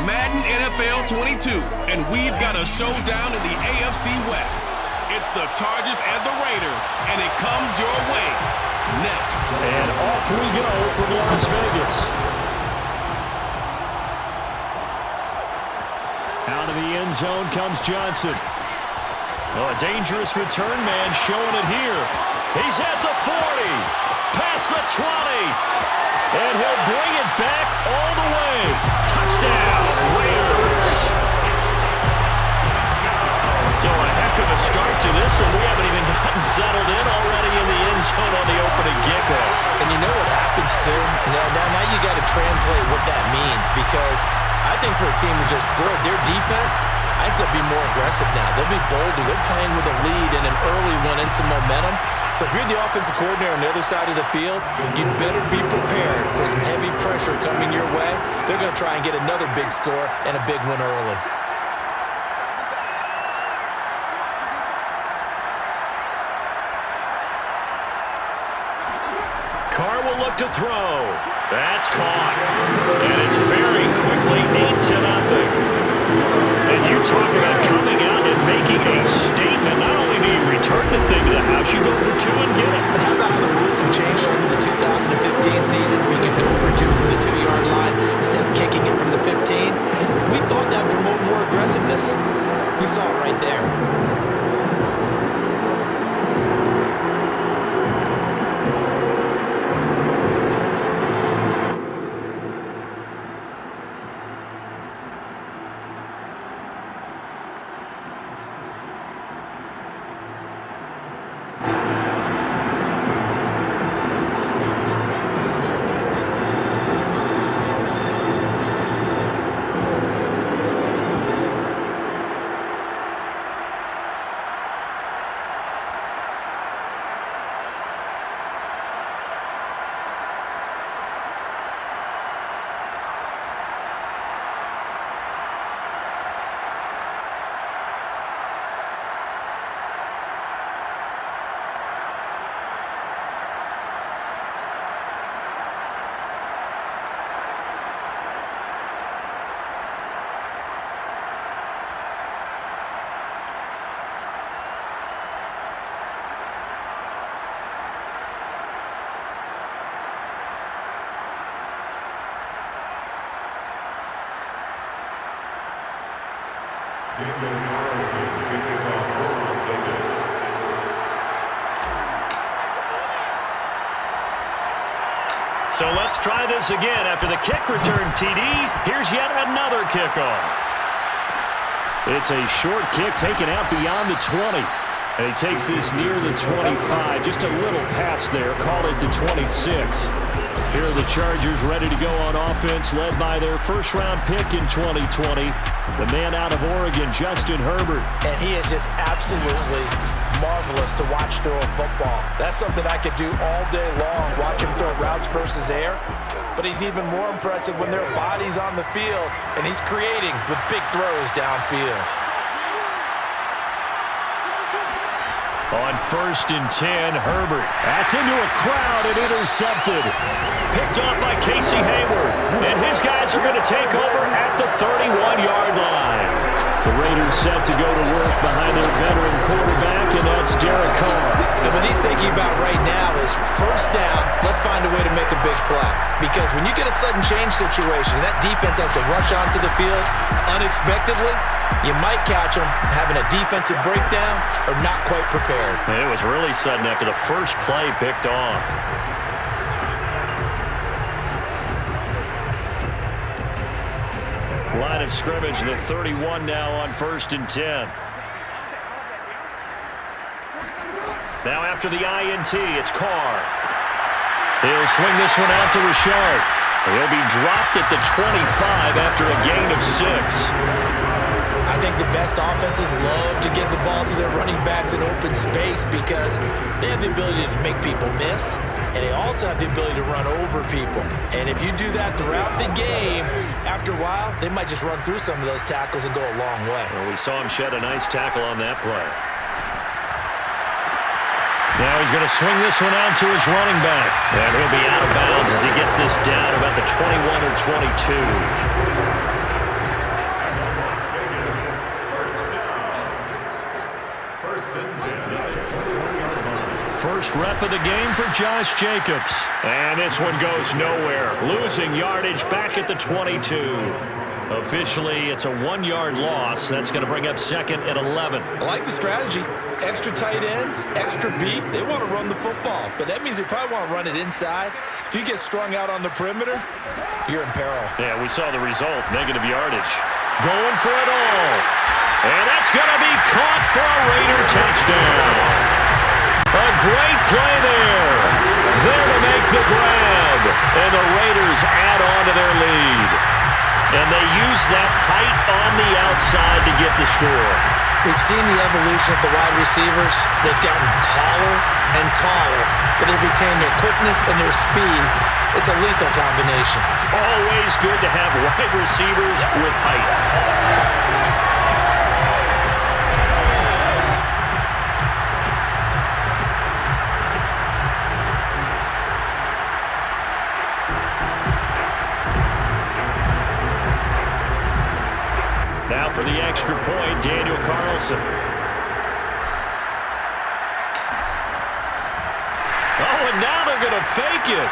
Madden NFL 22, and we've got a showdown in the AFC West. It's the Chargers and the Raiders, and it comes your way next. And off we go from Las Vegas. Out of the end zone comes Johnson. Oh, a dangerous return man showing it here. He's at the 40, past the 20, and he'll bring it back all the way. Touchdown, Raiders. So a heck of a start to this one. We haven't even gotten settled in already in the end zone on the opening kickoff. And you know what happens, too? Now you got to translate what that means, because I think for a team that just scored, their defense, I think they'll be more aggressive now. They'll be bolder. They're playing with a lead and an early one and some momentum. So if you're the offensive coordinator on the other side of the field, you'd better be prepared for some heavy pressure coming your way. They're going to try and get another big score and a big one early. Carr will look to throw. That's caught. And it's very quickly 8-0. And you talk about coming out and making a statement. Not only do you return the thing to the house, you go for two and get it. But how about how the rules have changed starting with the 2015 season, where you could go for two from the 2-yard line instead of kicking it from the 15? We thought that would promote more aggressiveness. We saw it right there. So let's try this again. After the kick return TD, here's yet another kickoff. It's a short kick taken out beyond the 20. And he takes this near the 25. Just a little pass there. Call it the 26. Here are the Chargers ready to go on offense, led by their first-round pick in 2020, the man out of Oregon, Justin Herbert. And he is just absolutely marvelous to watch throw a football. That's something I could do all day long, watch him throw routes versus air. But he's even more impressive when their body's on the field, and he's creating with big throws downfield. On 1st and 10, Herbert. That's into a crowd and intercepted. Picked off by Casey Hayward. And his guys are going to take over at the 31-yard line. The Raiders set to go to work behind their veteran quarterback, and that's Derek Carr. And what he's thinking about right now is first down, let's find a way to make a big play. Because when you get a sudden change situation, that defense has to rush onto the field unexpectedly, you might catch them having a defensive breakdown or not quite prepared. And it was really sudden after the first play picked off. Line of scrimmage, the 31 now on 1st and 10. Now after the INT, it's Carr. He'll swing this one out to Richard. He'll be dropped at the 25 after a gain of 6. I think the best offenses love to get the ball to their running backs in open space because they have the ability to make people miss, and they also have the ability to run over people. And if you do that throughout the game, after a while, they might just run through some of those tackles and go a long way. Well, we saw him shed a nice tackle on that play. Now he's going to swing this one out to his running back. And he'll be out of bounds as he gets this down about the 21 or 22. first rep of the game for Josh Jacobs. And this one goes nowhere. Losing yardage back at the 22. Officially, it's a 1-yard loss. That's going to bring up second and 11. I like the strategy. Extra tight ends, extra beef. They want to run the football, but that means they probably want to run it inside. If you get strung out on the perimeter, you're in peril. Yeah, we saw the result, negative yardage. Going for it all. And that's going to be caught for a Raider touchdown. A great play there. There to make the grab. And the Raiders add on to their lead. And they use that height on the outside to get the score. We've seen the evolution of the wide receivers. They've gotten taller and taller, but they've retained their quickness and their speed. It's a lethal combination. Always good to have wide receivers with height. Now for the extra point, Daniel Carlson. Oh, and now they're going to fake it.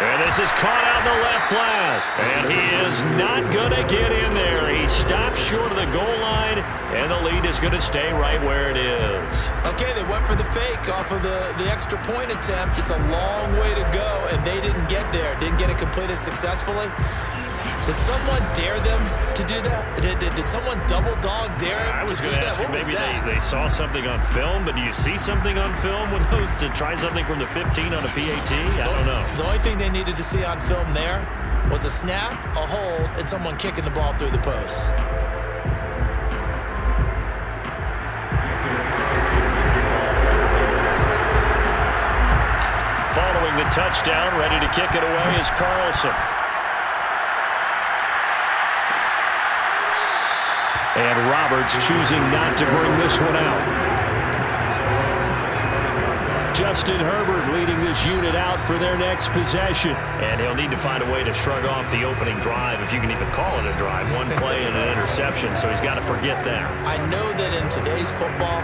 And this is caught out in the left flat. And he is not going to get in there. He stops short of the goal line, and the lead is going to stay right where it is. Okay, they went for the fake off of the extra point attempt. It's a long way to go, and they didn't get there. Didn't get it completed successfully. Did someone dare them to do that? Did someone double dog dare them to do that? I was going to ask you, maybe they saw something on film, but do you see something on film with those to try something from the 15 on a PAT? I don't know. The only thing they needed to see on film there was a snap, a hold, and someone kicking the ball through the post. Following the touchdown, ready to kick it away is Carlson. And Roberts choosing not to bring this one out. Justin Herbert leading this unit out for their next possession. And he'll need to find a way to shrug off the opening drive, if you can even call it a drive. One play and an interception, so he's got to forget that. I know that in today's football,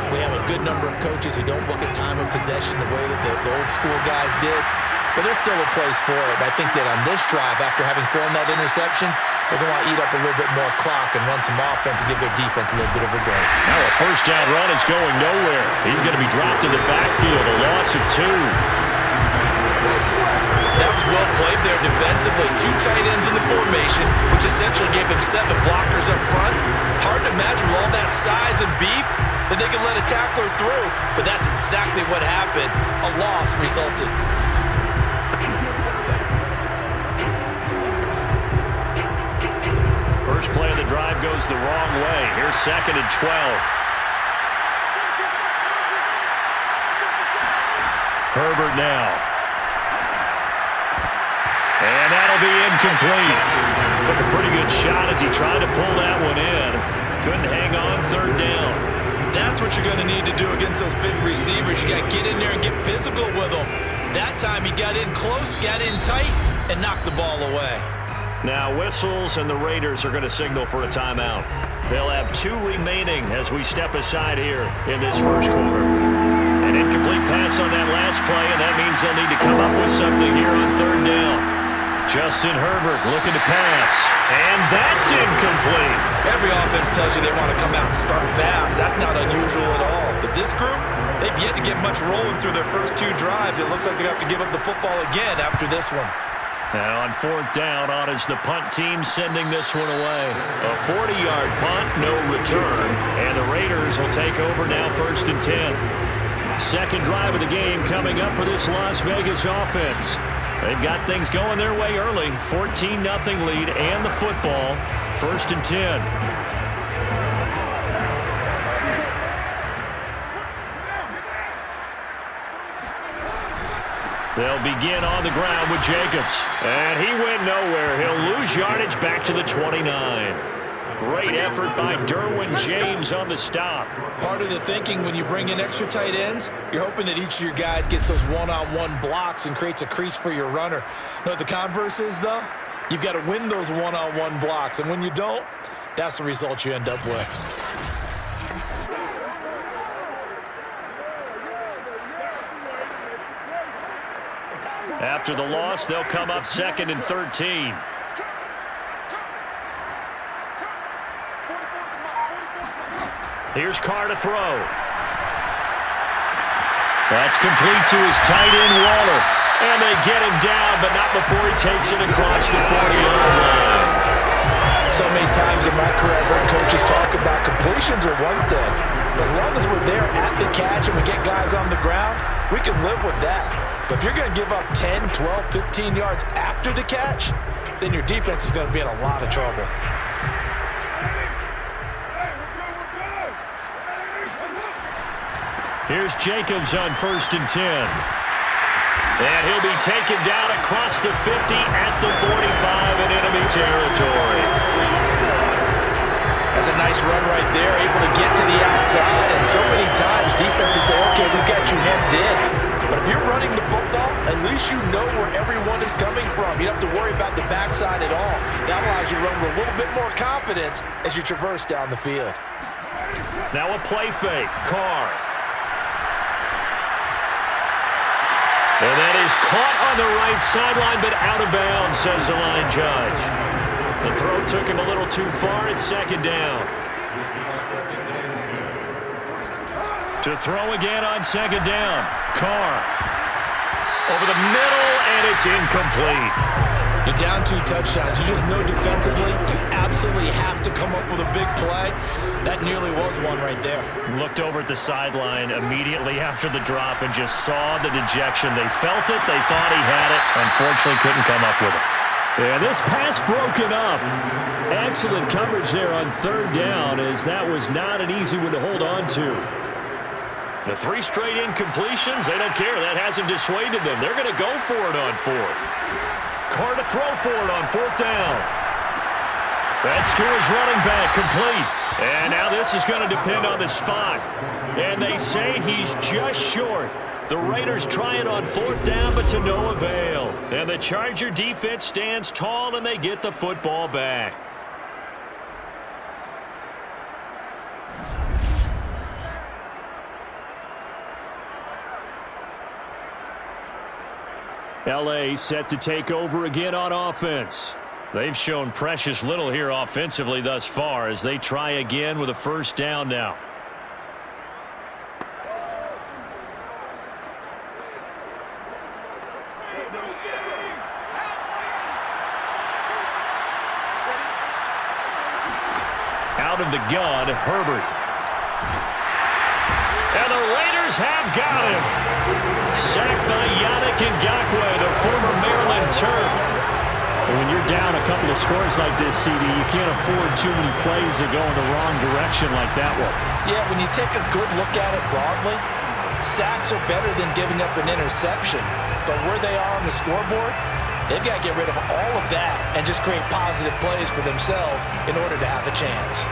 we have a good number of coaches who don't look at time of possession the way that the old school guys did. But there's still a place for it. And I think that on this drive, after having thrown that interception, they're going to want to eat up a little bit more clock and run some offense and give their defense a little bit of a break. Now a first down run is going nowhere. He's going to be dropped in the backfield, a loss of 2. That was well played there defensively. 2 tight ends in the formation, which essentially gave him 7 blockers up front. Hard to imagine with all that size and beef that they could let a tackler through, but that's exactly what happened. A loss resulted. First play of the drive goes the wrong way. Here's second and 12. Herbert now. And that'll be incomplete. Took a pretty good shot as he tried to pull that one in. Couldn't hang on third down. That's what you're going to need to do against those big receivers. You got to get in there and get physical with them. That time he got in close, got in tight, and knocked the ball away. Now whistles, and the Raiders are going to signal for a timeout. They'll have 2 remaining as we step aside here in this first quarter. An incomplete pass on that last play, and that means they'll need to come up with something here on third down. Justin Herbert looking to pass, and that's incomplete. Every offense tells you they want to come out and start fast. That's not unusual at all. But this group, they've yet to get much rolling through their first 2 drives. It looks like they have to give up the football again after this one. Now on fourth down, on is the punt team sending this one away. A 40-yard punt, no return, and the Raiders will take over now first and 10. Second drive of the game coming up for this Las Vegas offense. They've got things going their way early. 14-0 lead and the football. First and 10. They'll begin on the ground with Jacobs. And he went nowhere. He'll lose yardage back to the 29. Great effort by Derwin James on the stop. Part of the thinking when you bring in extra tight ends, you're hoping that each of your guys gets those one-on-one blocks and creates a crease for your runner. You know what the converse is, though? You've got to win those one-on-one blocks. And when you don't, that's the result you end up with. After the loss, they'll come up 2nd and 13. Here's Carr to throw. That's complete to his tight end, Waller. And they get him down, but not before he takes it across the 40-yard line. So many times in my career, I've heard coaches talk about completions are one thing. But as long as we're there at the catch and we get guys on the ground, we can live with that. But if you're going to give up 10, 12, 15 yards after the catch, then your defense is going to be in a lot of trouble. Here's Jacobs on 1st and 10. And he'll be taken down across the 50 at the 45 in enemy territory. That's a nice run right there, able to get to the outside. And so many times defenses say, okay, we got you hemmed in. But if you're running the football, at least you know where everyone is coming from. You don't have to worry about the backside at all. That allows you to run with a little bit more confidence as you traverse down the field. Now a play fake. Carr. And that is caught on the right sideline, but out of bounds, says the line judge. The throw took him a little too far. It's 2nd down. To throw again on 2nd down. Carr. Over the middle, and it's incomplete. You're down 2 touchdowns. You just know defensively you absolutely have to come up with a big play. That nearly was one right there. Looked over at the sideline immediately after the drop and just saw the dejection. They felt it. They thought he had it. Unfortunately, couldn't come up with it. Yeah, this pass broken up. Excellent coverage there on 3rd down, as that was not an easy one to hold on to. The 3 straight incompletions, they don't care. That hasn't dissuaded them. They're going to go for it on 4th. Carr to throw for it on 4th down. That's to his running back, complete. And now this is going to depend on the spot. And they say he's just short. The Raiders try it on 4th down, but to no avail. And the Charger defense stands tall, and they get the football back. LA set to take over again on offense. They've shown precious little here offensively thus far as they try again with a 1st down now. Out of the gun, Herbert. And the Raiders have got him. Sacked by Yannick Ngakoue, the former Maryland Terp. When you're down a couple of scores like this, CD, you can't afford too many plays that go in the wrong direction like that one. Yeah, when you take a good look at it broadly, sacks are better than giving up an interception. But where they are on the scoreboard, they've got to get rid of all of that and just create positive plays for themselves in order to have a chance.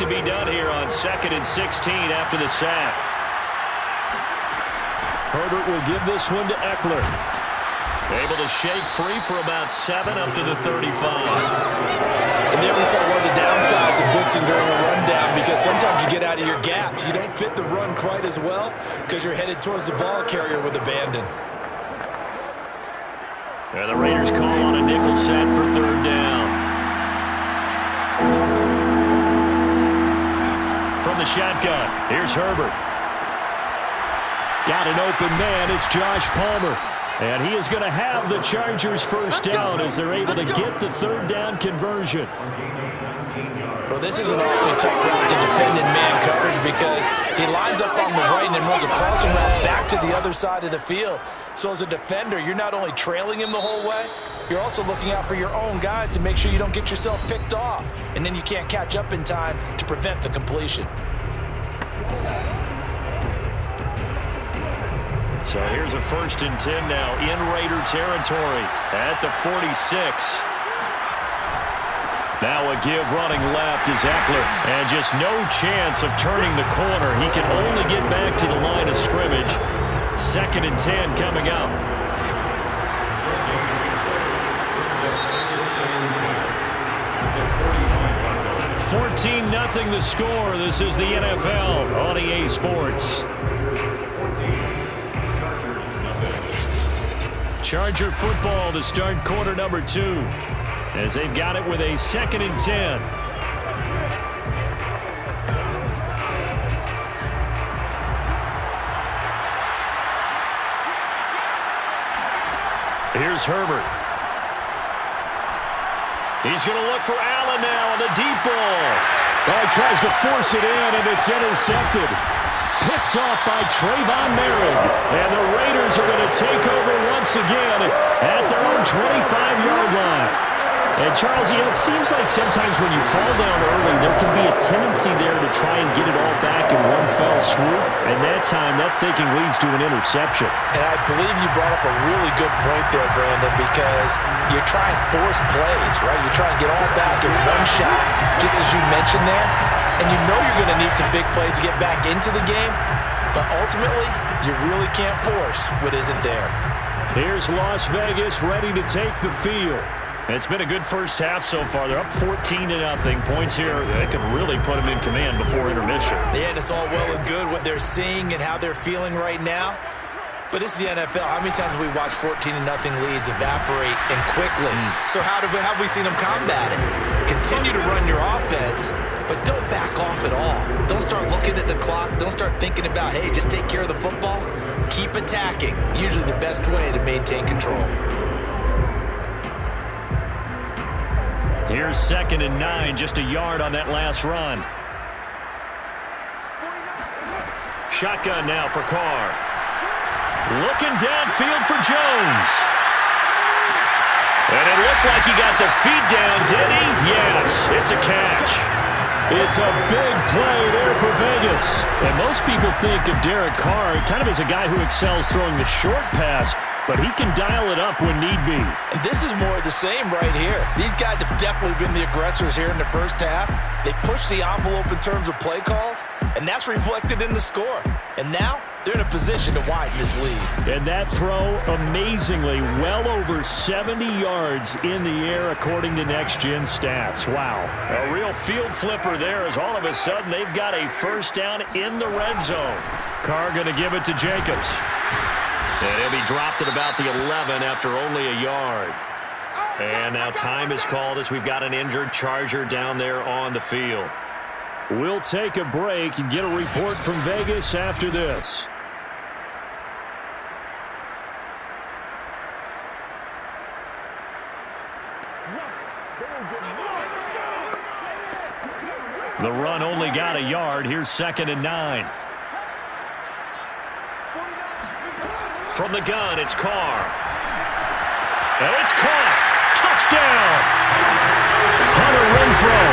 To be done here on 2nd and 16 after the sack. Herbert will give this one to Eckler. Able to shake free for about 7 up to the 35. And there we saw one of the downsides of blitzing during a rundown, because sometimes you get out of your gaps. You don't fit the run quite as well because you're headed towards the ball carrier with abandon. And the Raiders call on a nickel set for 3rd down. From the shotgun, here's Herbert. Got an open man, it's Josh Palmer. And he is going to have the Chargers 1st down as they're able to get the 3rd down conversion. Well, this is an awfully tough route to defend in man coverage because he lines up on the right and then runs a crossing route back to the other side of the field. So as a defender, you're not only trailing him the whole way, you're also looking out for your own guys to make sure you don't get yourself picked off. And then you can't catch up in time to prevent the completion. So here's a 1st and 10 now in Raider territory at the 46. Now a give running left is Eckler. And just no chance of turning the corner. He can only get back to the line of scrimmage. 2nd and 10 coming up. 14-0 the score. This is the NFL on EA Sports. Charger football to start quarter number 2, as they've got it with a 2nd and 10. Here's Herbert. He's going to look for Allen now on the deep ball. Oh, he tries to force it in, and it's intercepted. Picked off by Trayvon Merritt. And the Raiders are going to take over once again at their own 25-yard line. And, Charles, you know, it seems like sometimes when you fall down early, there can be a tendency there to try and get it all back in one fell swoop. And that time, that thinking leads to an interception. And I believe you brought up a really good point there, Brandon, because you're trying to force plays, right? You're trying to get all back in one shot, just as you mentioned there. And you know you're going to need some big plays to get back into the game. But ultimately, you really can't force what isn't there. Here's Las Vegas ready to take the field. It's been a good first half so far. They're up 14-0. Points here, they can really put them in command before intermission. Yeah, and it's all well and good what they're seeing and how they're feeling right now. But this is the NFL. How many times have we watched 14-0 leads evaporate and quickly? So how have we seen them combat it? Continue to run your offense, but don't back off at all. Don't start looking at the clock. Don't start thinking about, hey, just take care of the football. Keep attacking. Usually the best way to maintain control. Here's 2nd and 9, just a yard on that last run. Shotgun now for Carr. Looking downfield for Jones. And it looked like he got the feet down, did he? Yes, it's a catch. It's a big play there for Vegas. And most people think of Derek Carr kind of as a guy who excels throwing the short pass, but he can dial it up when need be. And this is more of the same right here. These guys have definitely been the aggressors here in the first half. They pushed the envelope in terms of play calls, and that's reflected in the score. And now they're in a position to widen this lead. And that throw, amazingly, well over 70 yards in the air, according to Next Gen Stats. Wow. A real field flipper there, as all of a sudden they've got a first down in the red zone. Carr going to give it to Jacobs. And he'll be dropped at about the 11 after only a yard. And now time is called as we've got an injured Charger down there on the field. We'll take a break and get a report from Vegas after this. The run only got a yard. Here's 2nd and 9. From the gun, it's Carr. And it's caught. Touchdown. Hunter Renfrow.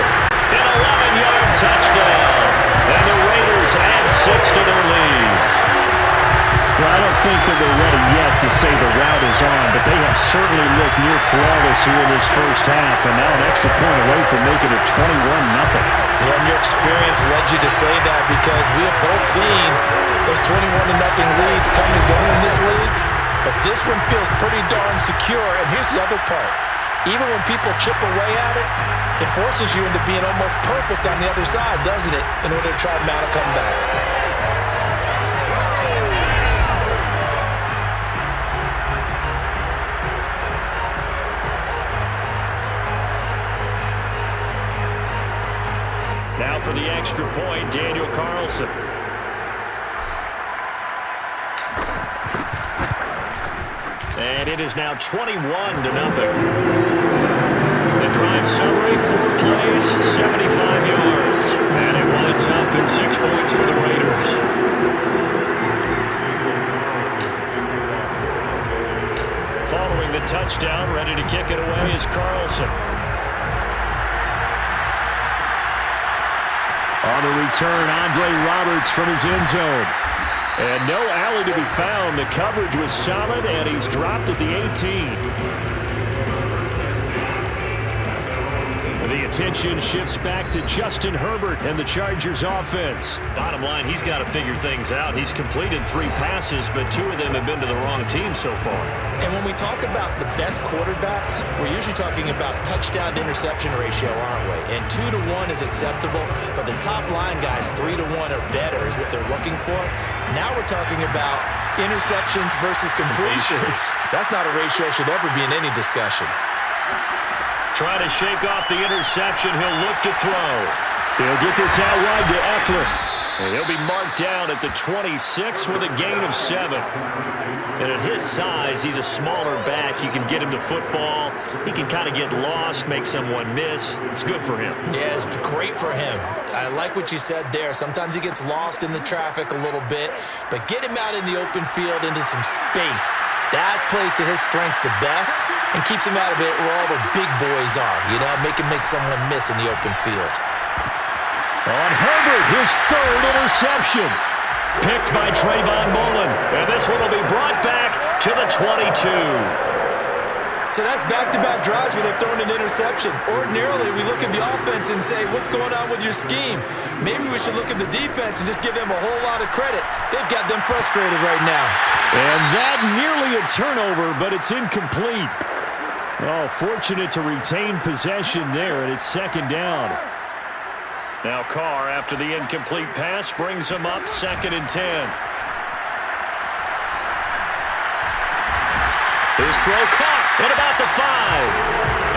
An 11-yard touchdown. And the Raiders add 6 to their lead. Well, I don't think that they're ready yet to say the route is on, but they have certainly looked near flawless here in this first half, and now an extra point away from making it 21-0. Yeah, and your experience led you to say that because we have both seen those 21-0 leads come and go in this league, but this one feels pretty darn secure. And here's the other part. Even when people chip away at it, it forces you into being almost perfect on the other side, doesn't it, in order to try to mount a comeback. Now for the extra point, Daniel Carlson. And it is now 21-0. The drive summary, 4 plays, 75 yards. And it winds up in 6 points for the Raiders. Following the touchdown, ready to kick it away is Carlson. On the return, Andre Roberts from his end zone. And no alley to be found. The coverage was solid, and he's dropped at the 18. The attention shifts back to Justin Herbert and the Chargers offense. Bottom line, he's got to figure things out. He's completed 3 passes, but 2 of them have been to the wrong team so far. And when we talk about the best quarterbacks, we're usually talking about touchdown to interception ratio, aren't we? And 2 to 1 is acceptable, but the top line guys, 3 to 1 or better is what they're looking for. Now we're talking about interceptions versus completions. That's not a ratio that should ever be in any discussion. Trying to shake off the interception. He'll look to throw. He'll get this out wide to Eckler. And he'll be marked down at the 26 with a gain of 7. And at his size, he's a smaller back. You can get him to football. He can kind of get lost, make someone miss. It's good for him. Yeah, it's great for him. I like what you said there. Sometimes he gets lost in the traffic a little bit, but get him out in the open field into some space. That plays to his strengths the best and keeps him out of it where all the big boys are, you know, make someone miss in the open field. On Herbert, his 3rd interception. Picked by Trayvon Mullen. And this one will be brought back to the 22. So that's back-to-back drives where they've thrown an interception. Ordinarily, we look at the offense and say, what's going on with your scheme? Maybe we should look at the defense and just give them a whole lot of credit. They've got them frustrated right now. And that nearly a turnover, but it's incomplete. Oh, fortunate to retain possession there, and it's 2nd down. Now Carr, after the incomplete pass, brings him up 2nd and 10. His throw caught at about the 5.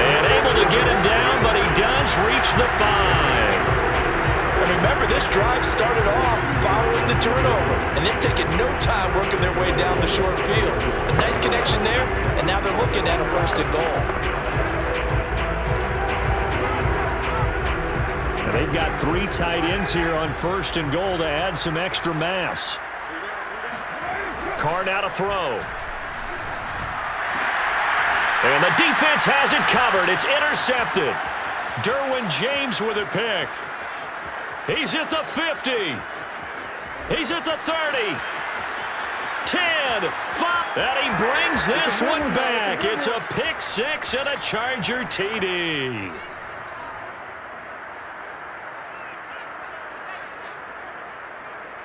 And able to get him down, but he does reach the 5. And remember, this drive started off following the turnover, and they've taken no time working their way down the short field. A nice connection there, and now they're looking at a 1st and goal. And they've got 3 tight ends here on 1st and goal to add some extra mass. Carr now to throw. And the defense has it covered. It's intercepted. Derwin James with a pick. He's at the 50. He's at the 30. 10, 5. And he brings this one back. It's a pick 6 and a Charger TD.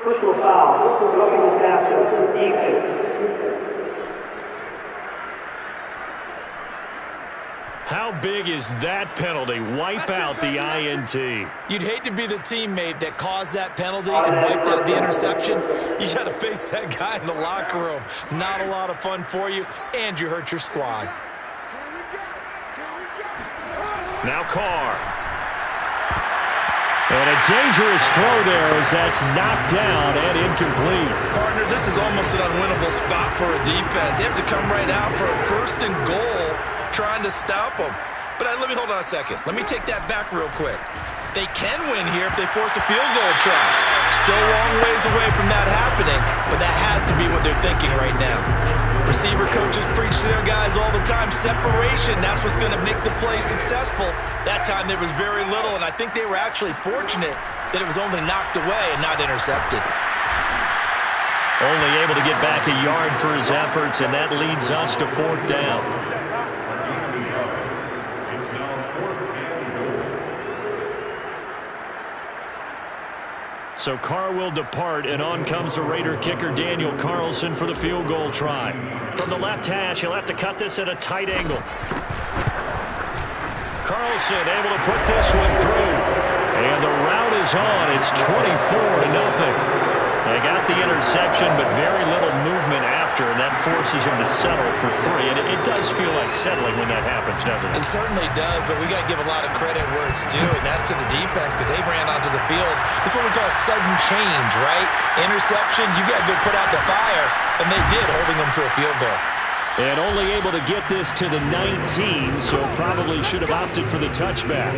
Personal foul. Roughing the passer. Defense. How big is that penalty? Wipe out the INT. You'd hate to be the teammate that caused that penalty and wiped out the interception. You got to face that guy in the locker room. Not a lot of fun for you, and you hurt your squad. Now Carr. And a dangerous throw there as that's knocked down and incomplete. Partner, this is almost an unwinnable spot for a defense. They have to come right out for a 1st and goal, trying to stop them. But let me hold on a second. Let me take that back real quick. They can win here if they force a field goal try. Still a long ways away from that happening, but that has to be what they're thinking right now. Receiver coaches preach to their guys all the time, separation, that's what's going to make the play successful. That time there was very little, and I think they were actually fortunate that it was only knocked away and not intercepted. Only able to get back a yard for his efforts, and that leads us to 4th down. So Carr will depart, and on comes the Raider kicker Daniel Carlson for the field goal try. From the left hash, he'll have to cut this at a tight angle. Carlson able to put this one through. And the route is on. It's 24-0. They got the interception, but very little movement after, and that forces him to settle for 3. And it does feel like settling when that happens, doesn't it? It certainly does, but we got to give a lot of credit where it's due, and that's to the defense because they ran onto the field. This is what we call sudden change, right? Interception, you got to go put out the fire, and they did, holding them to a field goal. And only able to get this to the 19, so probably should have opted for the touchback.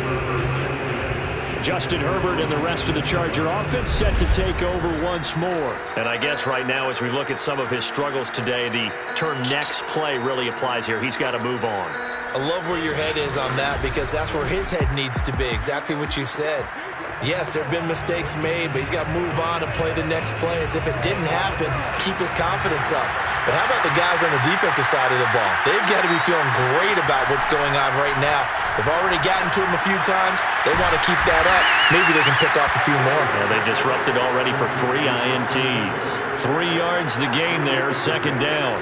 Justin Herbert and the rest of the Charger offense set to take over once more. And I guess right now as we look at some of his struggles today, the term next play really applies here. He's got to move on. I love where your head is on that because that's where his head needs to be, exactly what you said. Yes, there have been mistakes made, but he's got to move on and play the next play as if it didn't happen, keep his confidence up. But how about the guys on the defensive side of the ball? They've got to be feeling great about what's going on right now. They've already gotten to him a few times. They want to keep that up. Maybe they can pick off a few more. Well, they disrupted already for 3 INTs. 3 yards the gain there, second down.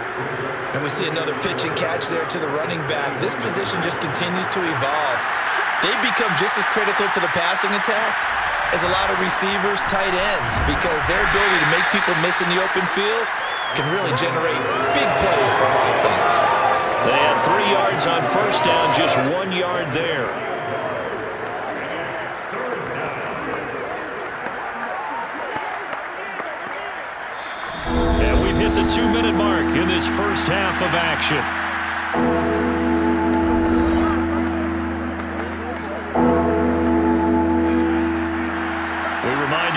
And we see another pitch and catch there to the running back. This position just continues to evolve. They've become just as critical to the passing attack as a lot of receivers, tight ends, because their ability to make people miss in the open field can really generate big plays for offense. They had 3 yards on first down, just 1 yard there. And we've hit the 2-minute mark in this first half of action.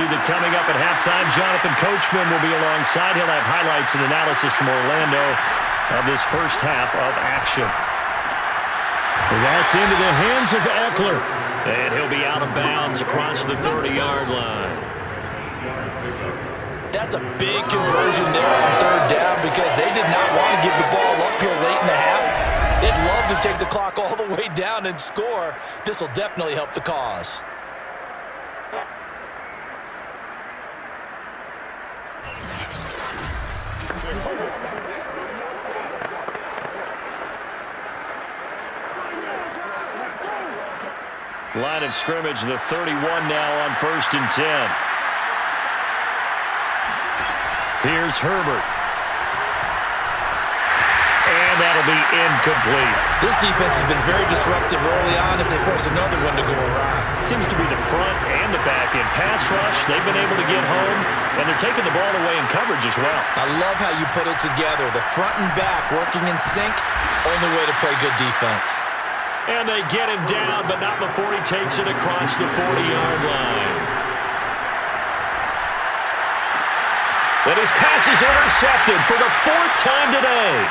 That coming up at halftime, Jonathan Coachman will be alongside. He'll have highlights and analysis from Orlando of this first half of action. That's into the hands of Eckler. And he'll be out of bounds across the 30-yard line. That's a big conversion there on third down because they did not want to give the ball up here late in the half. They'd love to take the clock all the way down and score. This will definitely help the cause. Line of scrimmage, the 31 now on 1st and 10. Here's Herbert. And that'll be incomplete. This defense has been very disruptive early on as they force another one to go awry. Seems to be the front and the back end. Pass rush, they've been able to get home, and they're taking the ball away in coverage as well. I love how you put it together. The front and back working in sync, only way to play good defense. And they get him down, but not before he takes it across the 40-yard line. And his pass is intercepted for the 4th time today.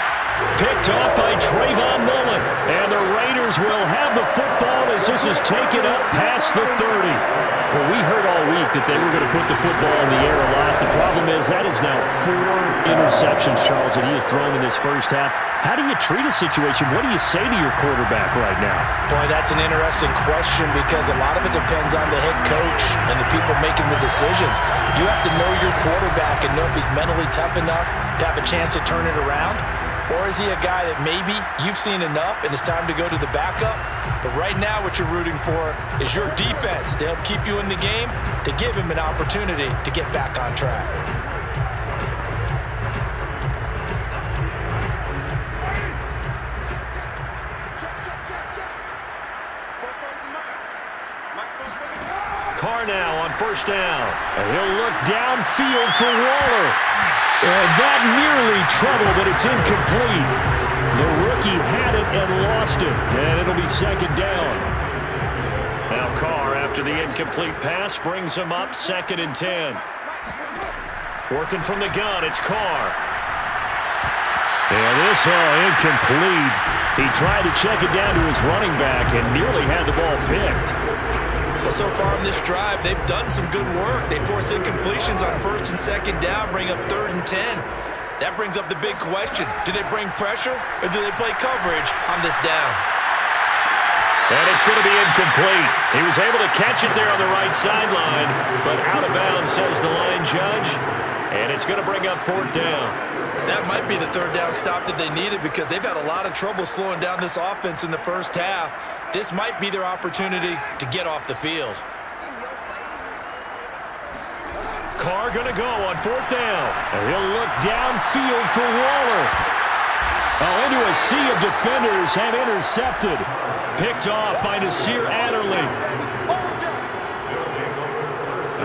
Picked off by Trayvon Mullen. And the Raiders will have the football as this is taken up past the 30. Well, we heard all week that they were going to put the football in the air a lot. The problem is that is now 4 interceptions, Charles, that he has thrown in this first half. How do you treat a situation? What do you say to your quarterback right now? Boy, that's an interesting question because a lot of it depends on the head coach and the people making the decisions. You have to know your quarterback and know if he's mentally tough enough to have a chance to turn it around. Or is he a guy that maybe you've seen enough and it's time to go to the backup? But right now what you're rooting for is your defense to help keep you in the game, to give him an opportunity to get back on track. Carr now on 1st down. And he'll look downfield for Waller. And that nearly trouble, but it's incomplete. The rookie had it and lost it. And it'll be 2nd down. Now Carr, after the incomplete pass, brings him up 2nd and 10. Working from the gun, it's Carr. And this incomplete. He tried to check it down to his running back and nearly had the ball picked. Well, so far in this drive, they've done some good work. They force incompletions on 1st and 2nd down, bring up 3rd and 10. That brings up the big question. Do they bring pressure or do they play coverage on this down? And it's going to be incomplete. He was able to catch it there on the right sideline, but out of bounds, says the line judge. And it's going to bring up 4th down. That might be the 3rd down stop that they needed because they've had a lot of trouble slowing down this offense in the first half. This might be their opportunity to get off the field. Carr going to go on 4th down. And he'll look downfield for Waller. Into a sea of defenders and intercepted. Picked off by Nasir Adderley.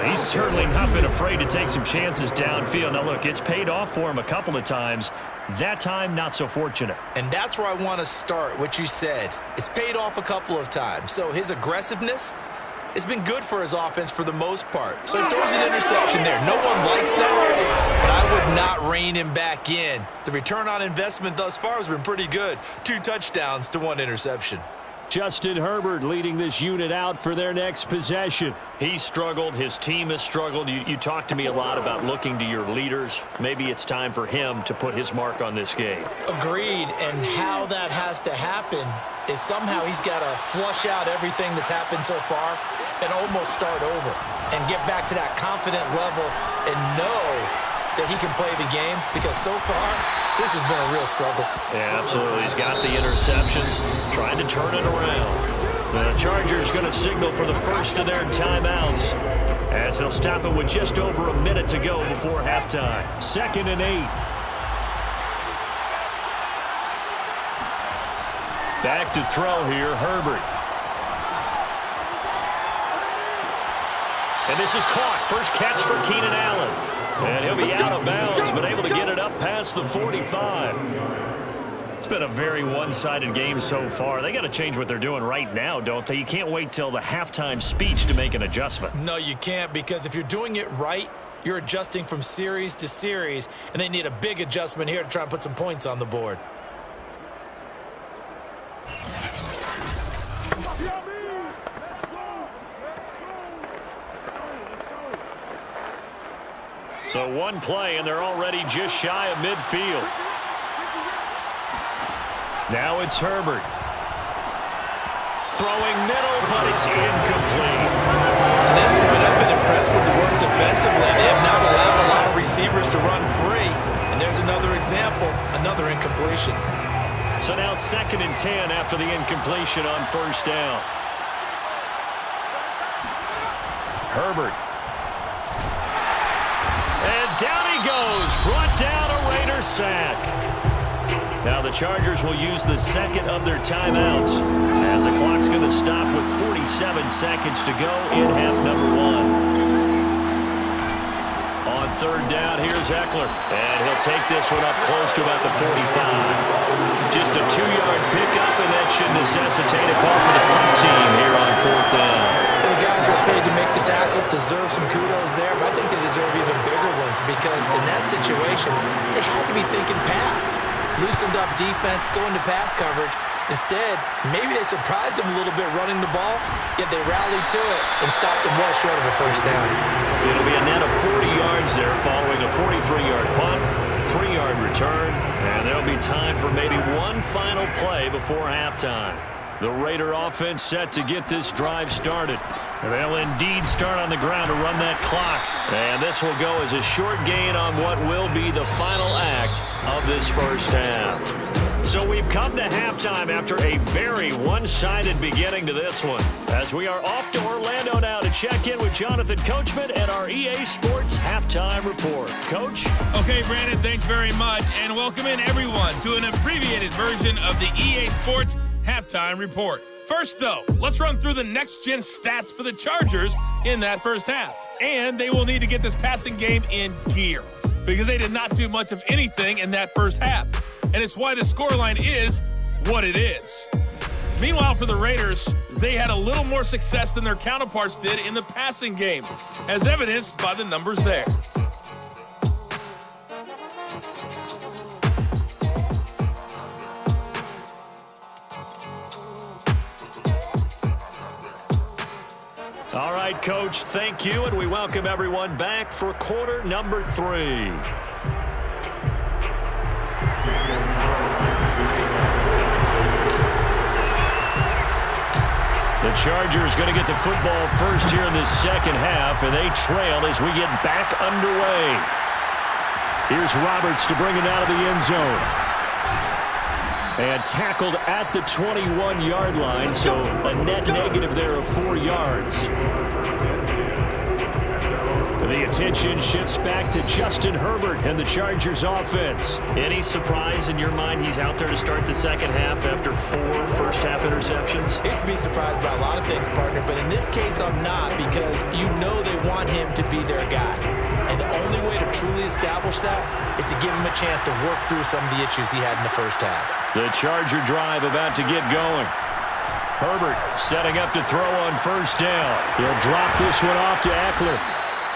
He's certainly not been afraid to take some chances downfield. Now, look, it's paid off for him a couple of times. That time, not so fortunate. And that's where I want to start, what you said. It's paid off a couple of times. So his aggressiveness has been good for his offense for the most part. So he throws an interception there. No one likes that, but I would not rein him back in. The return on investment thus far has been pretty good. 2 touchdowns to 1 interception. Justin Herbert leading this unit out for their next possession. He struggled. His team has struggled. You talk to me a lot about looking to your leaders. Maybe it's time for him to put his mark on this game. Agreed. And how that has to happen is somehow he's got to flush out everything that's happened so far and almost start over and get back to that confident level and know that he can play the game, because so far this has been a real struggle. Yeah, absolutely. He's got the interceptions, trying to turn it around. The Chargers going to signal for the first of their timeouts as they'll stop it with just over a minute to go before halftime. 2nd and 8. Back to throw here, Herbert. And this is caught. First catch for Keenan Allen. And he'll be out of bounds, but able to get it up past the 45. It's been a very one-sided game so far. They got to change what they're doing right now, don't they? You can't wait till the halftime speech to make an adjustment. No, you can't, because if you're doing it right, you're adjusting from series to series, and they need a big adjustment here to try and put some points on the board. So one play, and they're already just shy of midfield. Now it's Herbert. Throwing middle, but it's incomplete. To this point, I've been impressed with the work defensively. They have not allowed a lot of receivers to run free. And there's another example, another incompletion. So now 2nd and 10 after the incompletion on first down. Herbert. And down he goes. Brought down a Raider sack. Now the Chargers will use the second of their timeouts as the clock's going to stop with 47 seconds to go in half number 1. On third down, here's Eckler. And he'll take this one up close to about the 45. Just a 2-yard pickup, and that should necessitate a call for the punt team here on 4th down. The guys who are paid to make the tackles deserve some kudos there, but I think they deserve even bigger ones, because in that situation, they had to be thinking pass. Loosened up defense, going to pass coverage. Instead, maybe they surprised them a little bit running the ball, yet they rallied to it and stopped them well short of a first down. It'll be a net of 40 yards there following a 43-yard punt, 3-yard return, and there'll be time for maybe one final play before halftime. The Raider offense set to get this drive started. They'll indeed start on the ground to run that clock. And this will go as a short gain on what will be the final act of this first half. So we've come to halftime after a very one-sided beginning to this one, as we are off to Orlando now to check in with Jonathan Coachman and our EA Sports Halftime Report. Coach? Okay, Brandon, thanks very much, and welcome in everyone to an abbreviated version of the EA Sports Halftime Report. First, though, let's run through the next-gen stats for the Chargers in that first half. And they will need to get this passing game in gear, because they did not do much of anything in that first half. And it's why the scoreline is what it is. Meanwhile, for the Raiders, they had a little more success than their counterparts did in the passing game, as evidenced by the numbers there. All right, Coach, thank you, and we welcome everyone back for quarter number 3. The Chargers going to get the football first here in this second half, and they trail as we get back underway. Here's Roberts to bring it out of the end zone. And tackled at the 21-yard line, so a net negative there of 4 yards. The attention shifts back to Justin Herbert and the Chargers offense. Any surprise in your mind he's out there to start the second half after 4 first-half interceptions? I used to be surprised by a lot of things, partner, but in this case I'm not, because you know they want him to be their guy. And the only way to truly establish that is to give him a chance to work through some of the issues he had in the first half. The Charger drive about to get going. Herbert setting up to throw on first down. He'll drop this one off to Eckler.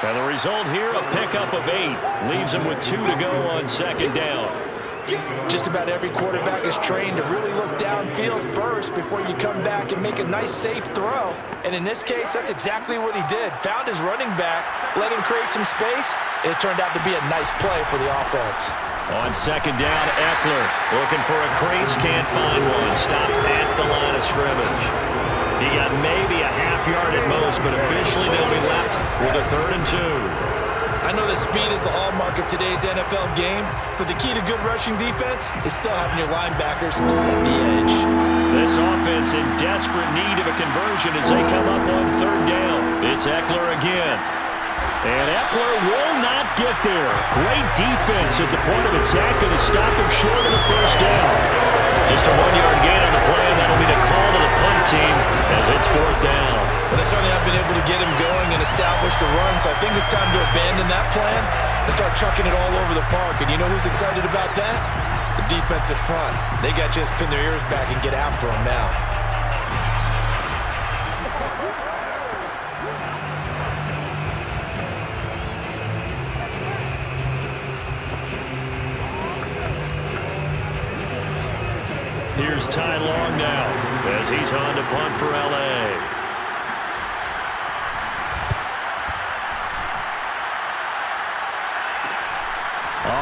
And the result here, a pickup of 8. Leaves him with 2 to go on second down. Just about every quarterback is trained to really look downfield first before you come back and make a nice, safe throw. And in this case, that's exactly what he did. Found his running back, let him create some space, and it turned out to be a nice play for the offense. On second down, Eckler looking for a crease, can't find one. Stopped at the line of scrimmage. He got maybe a half yard at most, but officially they'll be left with a 3rd and 2. I know that speed is the hallmark of today's NFL game, but the key to good rushing defense is still having your linebackers set the edge. This offense in desperate need of a conversion as they come up on 3rd down. It's Eckler again. And Eckler will not get there. Great defense at the point of attack, going to stop him short of the 1st down. Just a 1-yard gain on the play, and that'll be the call to the punt team as it's 4th down. But they certainly have been able to get him going and establish the run, so I think it's time to abandon that plan and start chucking it all over the park. And you know who's excited about that? The defensive front. They got just pin their ears back and get after him now. Here's Ty Long now as he's on to punt for L.A.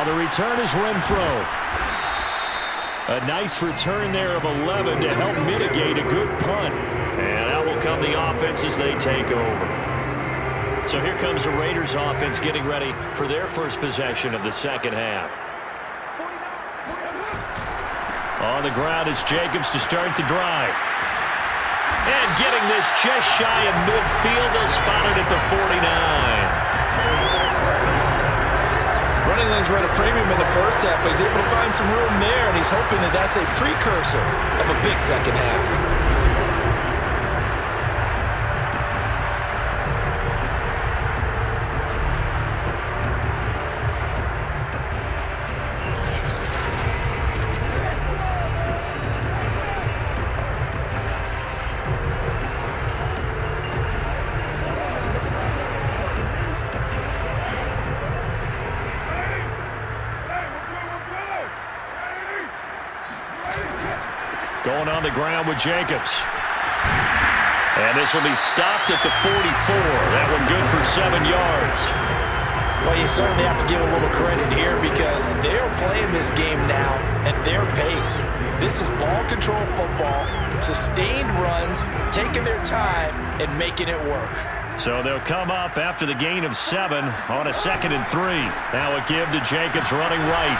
The return is Renfro. A nice return there of 11 to help mitigate a good punt. And out will come the offense as they take over. So here comes the Raiders offense getting ready for their first possession of the second half. On the ground, it's Jacobs to start the drive. And getting this just shy of midfield, they'll spot it at the 49. Running lanes were at a premium in the first half, but he's able to find some room there, and he's hoping that that's a precursor of a big second half. Going on the ground with Jacobs. And this will be stopped at the 44. That one good for 7 yards. Well, you certainly have to give a little credit here because they're playing this game now at their pace. This is ball control football, sustained runs, taking their time and making it work. So they'll come up after the gain of 7 on a 2nd and 3. Now a give to Jacobs running right.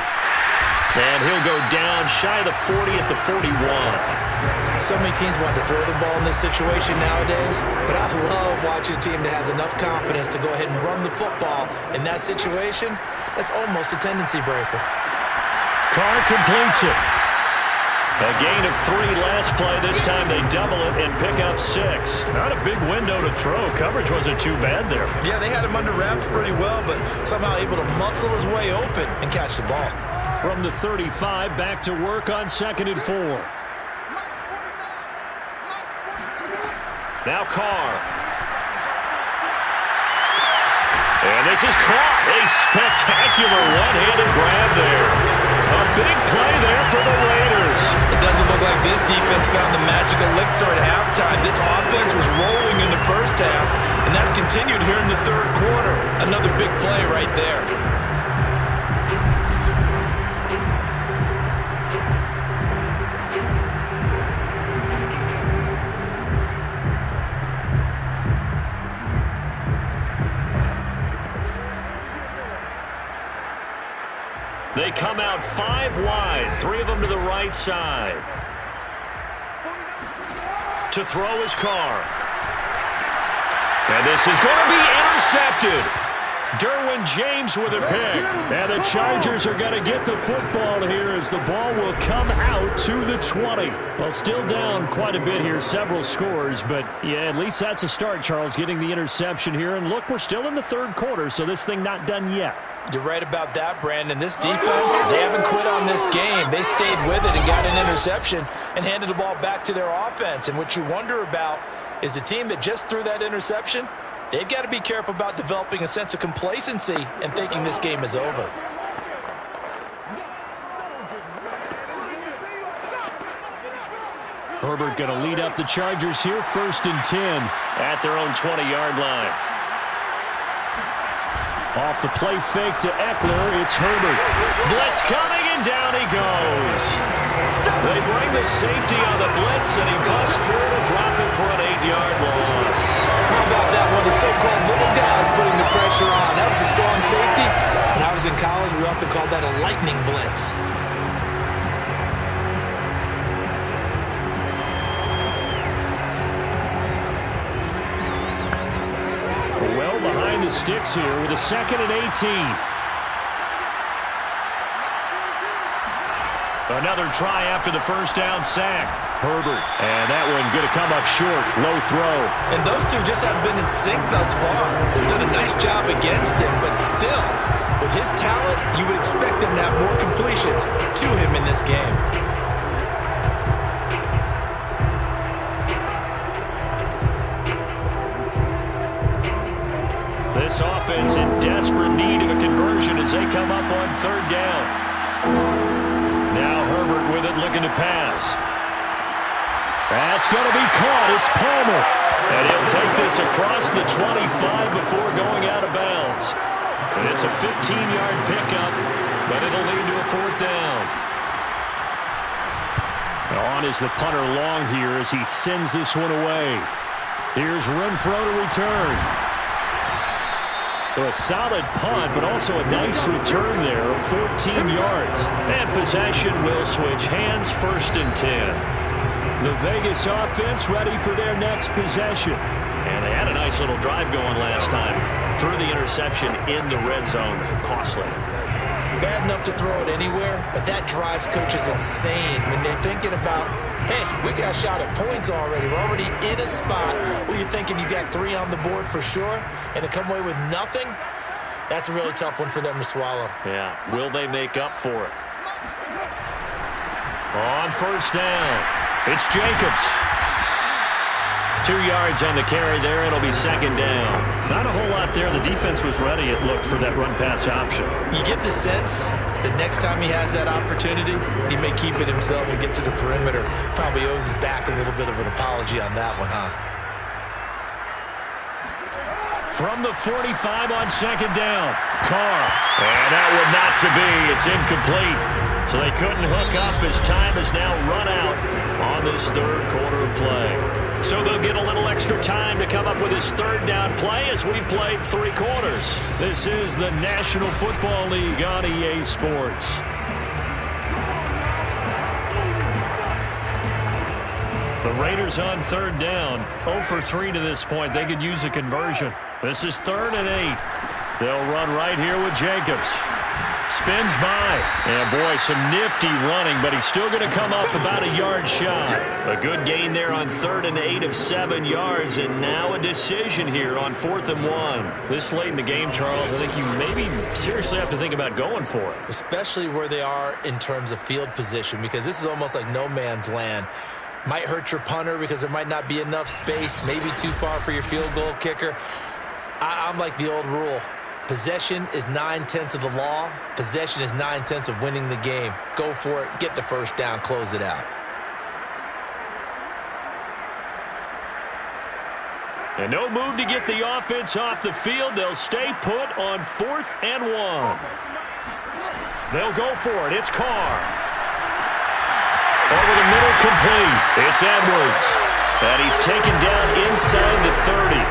And he'll go down shy of the 40 at the 41. So many teams want to throw the ball in this situation nowadays, but I love watching a team that has enough confidence to go ahead and run the football. In that situation, that's almost a tendency breaker. Carr completes it. A gain of 3 last play. This time they double it and pick up 6. Not a big window to throw. Coverage wasn't too bad there. Yeah, they had him under wraps pretty well, but somehow able to muscle his way open and catch the ball. From the 35, back to work on 2nd and 4. Now Carr. And this is caught. A spectacular one-handed grab there. A big play there for the Raiders. It doesn't look like this defense found the magic elixir at halftime. This offense was rolling in the first half, and that's continued here in the 3rd quarter. Another big play right there. They come out 5 wide, 3 of them to the right side. To throw his Carr. And this is going to be intercepted. Derwin James with a pick. And the Chargers are going to get the football here as the ball will come out to the 20. Well, still down quite a bit here, several scores, but yeah, at least that's a start, Charles, getting the interception here. And look, we're still in the 3rd quarter, so this thing not done yet. You're right about that, Brandon. This defense, they haven't quit on this game. They stayed with it and got an interception and handed the ball back to their offense. And what you wonder about is the team that just threw that interception, they've got to be careful about developing a sense of complacency and thinking this game is over. Herbert going to lead up the Chargers here, 1st and 10. At their own 20-yard line. Off the play fake to Eckler, it's Herbert. Blitz coming, and down he goes. They bring the safety on the blitz, and he busts through to drop him for an 8-yard loss. How about that one? The so-called little guys putting the pressure on. That was a strong safety. When I was in college, we often called that a lightning blitz. Well behind the sticks here with a 2nd and 18. Another try after the first down sack. Herbert, and that one going to come up short. Low throw. And those two just haven't been in sync thus far. They've done a nice job against him, but still, with his talent, you would expect him to have more completions to him in this game. This offense in desperate need of a conversion as they come up on 3rd down. Now Herbert with it, looking to pass. That's going to be caught. It's Palmer. And he'll take this across the 25 before going out of bounds. And it's a 15-yard pickup, but it'll lead to a 4th down. On is the punter long here as he sends this one away. Here's Renfro to return. A solid punt, but also a nice return there of 14 yards. And possession will switch hands, 1st and 10. The Vegas offense ready for their next possession. And they had a nice little drive going last time. Threw the interception in the red zone. Costly. Bad enough to throw it anywhere, but that drives coaches insane when they're thinking about, hey, we got a shot at points already. We're already in a spot where you're thinking you got 3 on the board for sure, and to come away with nothing, that's a really tough one for them to swallow. Yeah, will they make up for it? On 1st down, it's Jacobs. 2 yards on the carry there. It'll be 2nd down. Not a whole lot there. The defense was ready, it looked, for that run-pass option. You get the sense that next time he has that opportunity, he may keep it himself and get to the perimeter. Probably owes his back a little bit of an apology on that one, huh? From the 45 on 2nd down. Carr. And that one not to be. It's incomplete. So they couldn't hook up as time is now run out on this 3rd quarter of play. So they'll get a little extra time to come up with his 3rd down play as we've played 3 quarters. This is the National Football League on EA Sports. The Raiders on 3rd down. 0 for 3 to this point. They could use a conversion. This is 3rd and 8. They'll run right here with Jacobs. Spins by. And, boy, some nifty running, but he's still going to come up about a yard shy. A good gain there on 3rd and 8 of 7 yards, and now a decision here on 4th and 1. This late in the game, Charles, I think you maybe seriously have to think about going for it. Especially where they are in terms of field position, because this is almost like no man's land. Might hurt your punter because there might not be enough space, maybe too far for your field goal kicker. I'm like the old rule. Possession is 9/10 of the law. Possession is 9/10 of winning the game. Go for it. Get the 1st down. Close it out. And no move to get the offense off the field. They'll stay put on 4th and 1. They'll go for it. It's Carr. Over the middle, complete. It's Edwards. And he's taken down inside the 30.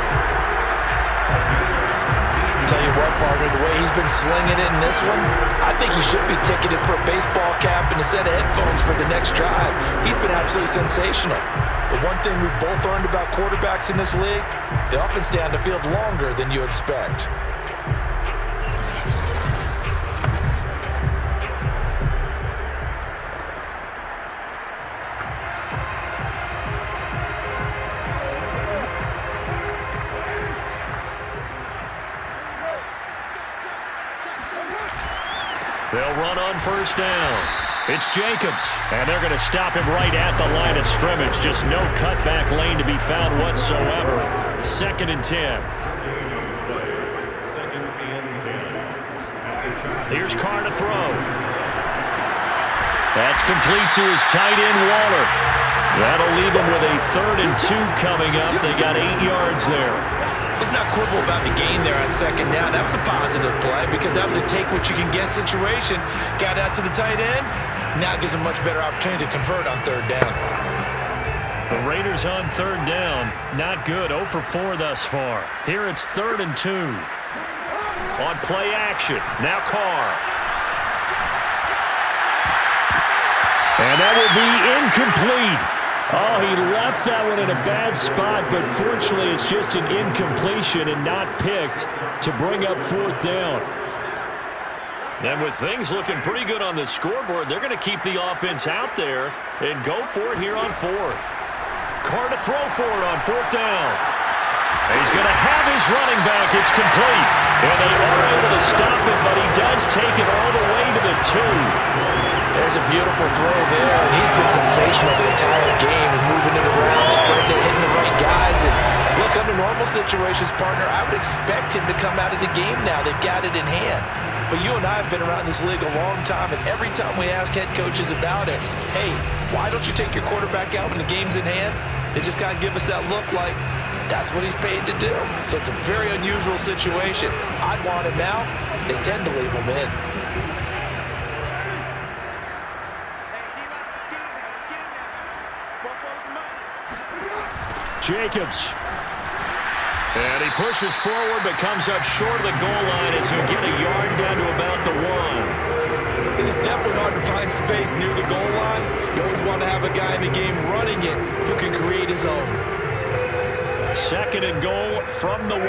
Tell you what, partner, the way he's been slinging it in this one, I think he should be ticketed for a baseball cap and a set of headphones for the next drive. He's been absolutely sensational. But one thing we've both learned about quarterbacks in this league, they often stay on the field longer than you expect. They'll run on 1st down. It's Jacobs, and they're going to stop him right at the line of scrimmage. Just no cutback lane to be found whatsoever. 2nd and 10. Here's Carr to throw. That's complete to his tight end, Waller. That'll lead 3rd and 2 coming up. They got 8 yards there. Let's not quibble about the gain there on 2nd down. That was a positive play because that was a take-what-you-can-get situation. Got out to the tight end. Now it gives them a much better opportunity to convert on 3rd down. The Raiders on 3rd down. Not good. 0 for 4 thus far. Here it's 3rd and 2. On play action. Now Carr. And that will be incomplete. Oh, he left that one in a bad spot, but fortunately it's just an incompletion and not picked to bring up 4th down. And with things looking pretty good on the scoreboard, they're going to keep the offense out there and go for it here on 4th. Carr to throw for it on 4th down. And he's going to have his running back. It's complete. And they are able to stop it, but he does take it all the way to the 2. There's a beautiful throw there, and he's been sensational the entire game and moving it around, spreading it, hitting the right guys. And look, under normal situations, partner, I would expect him to come out of the game now. They've got it in hand. But you and I have been around this league a long time, and every time we ask head coaches about it, hey, why don't you take your quarterback out when the game's in hand? They just kind of give us that look like that's what he's paid to do. So it's a very unusual situation. I'd want him out. They tend to leave him in. Jacobs. And he pushes forward but comes up short of the goal line as he'll get a yard down to about the 1. It is definitely hard to find space near the goal line. You always want to have a guy in the game running it who can create his own. 2nd and goal from the 1.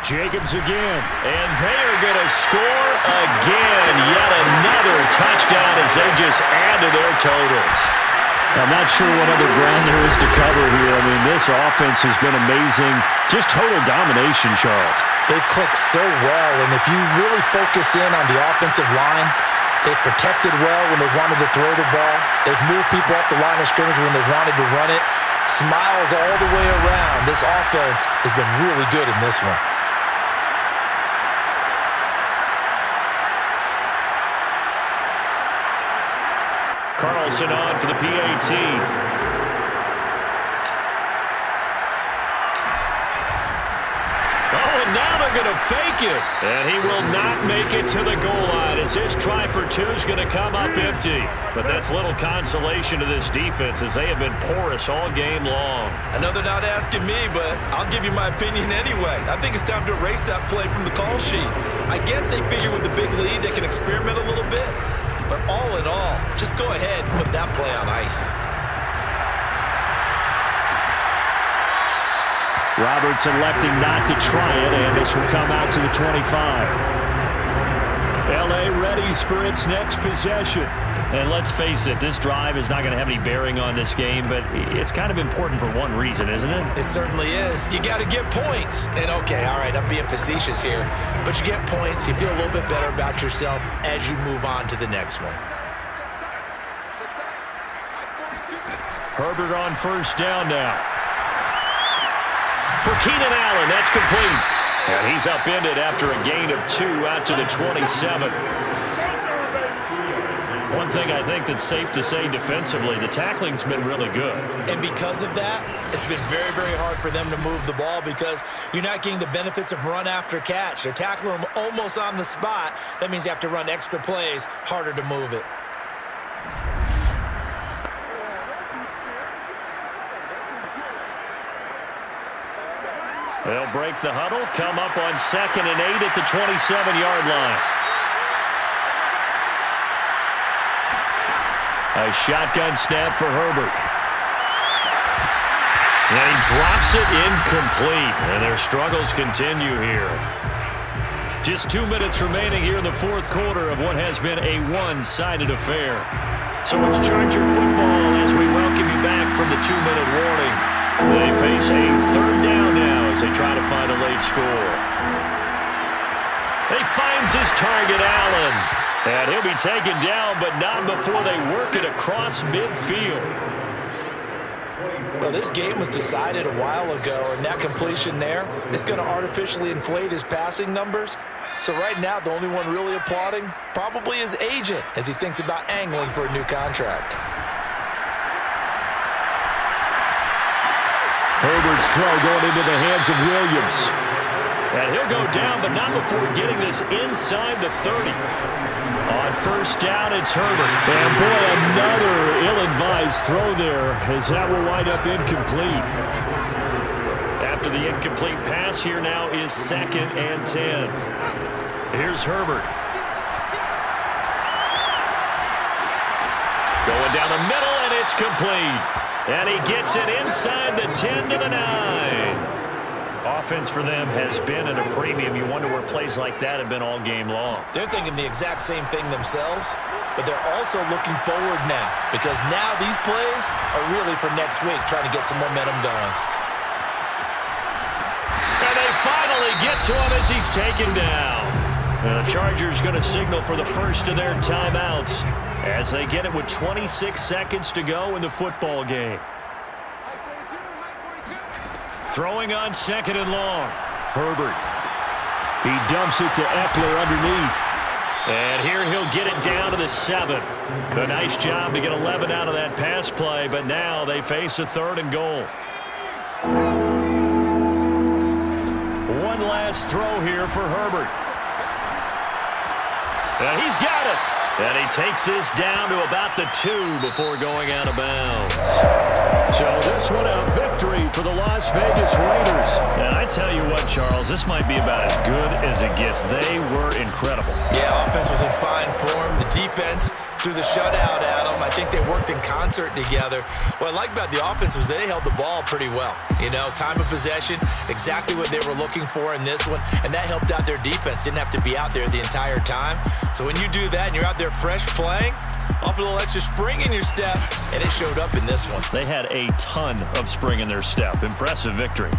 Jacobs again. And they are going to score again. Yet another touchdown as they just add to their totals. I'm not sure what other ground there is to cover here. I mean, this offense has been amazing. Just total domination, Charles. They've clicked so well, and if you really focus in on the offensive line, they've protected well when they wanted to throw the ball. They've moved people off the line of scrimmage when they wanted to run it. Smiles all the way around. This offense has been really good in this one. Carlson on for the PAT. Oh, and now they're going to fake it. And he will not make it to the goal line as his try for 2 is going to come up empty. But that's little consolation to this defense as they have been porous all game long. I know they're not asking me, but I'll give you my opinion anyway. I think it's time to erase that play from the call sheet. I guess they figure with the big lead they can experiment a little bit. But all in all, just go ahead and put that play on ice. Roberts electing not to try it, and this will come out to the 25. L.A. readies for its next possession. And let's face it, this drive is not going to have any bearing on this game, but it's kind of important for one reason, isn't it? It certainly is. You got to get points. And okay, all right, I'm being facetious here, but you get points, you feel a little bit better about yourself as you move on to the next one. Herbert on 1st down now. For Keenan Allen, that's complete. And he's upended after a gain of 2 out to the 27. One thing I think that's safe to say defensively, the tackling's been really good. And because of that, it's been very, very hard for them to move the ball because you're not getting the benefits of run after catch. They're tackling them almost on the spot. That means you have to run extra plays, harder to move it. They'll break the huddle, come up on 2nd and 8 at the 27-yard line. A shotgun snap for Herbert. And he drops it incomplete. And their struggles continue here. Just 2 minutes remaining here in the 4th quarter of what has been a one-sided affair. So it's Charger football as we welcome you back from the 2-minute warning. They face a 3rd down now as they try to find a late score. He finds his target, Allen. And he'll be taken down, but not before they work it across midfield. Well, this game was decided a while ago, and that completion there is going to artificially inflate his passing numbers. So right now, the only one really applauding probably his agent as he thinks about angling for a new contract. Herbert's throw going into the hands of Williams. And he'll go down, but not before getting this inside the 30. On first down, it's Herbert. And boy, another ill-advised throw there, as that will wind up incomplete. After the incomplete pass, here now is 2nd and 10. Here's Herbert. Going down the middle, and it's complete. And he gets it inside the 10 to the 9. Offense for them has been at a premium. You wonder where plays like that have been all game long. They're thinking the exact same thing themselves, but they're also looking forward now because now these plays are really for next week, trying to get some momentum going. And they finally get to him as he's taken down. And the Chargers going to signal for the first of their timeouts as they get it with 26 seconds to go in the football game. Throwing on 2nd and long. Herbert. He dumps it to Eckler underneath. And here he'll get it down to the 7. A nice job to get 11 out of that pass play, but now they face a 3rd and goal. One last throw here for Herbert. And he's got it. And he takes this down to about the 2 before going out of bounds. So this one a victory for the Las Vegas Raiders. And I tell you what, Charles, this might be about as good as it gets. They were incredible. Yeah, offense was in fine form. The defense threw the shutout at them. I think they worked in concert together. What I like about the offense was they held the ball pretty well. You know, time of possession, exactly what they were looking for in this one, and that helped out their defense. Didn't have to be out there the entire time. So when you do that and you're out there fresh playing, off a little extra spring in your step, and it showed up in this one. They had a ton of spring in their step. Impressive victory.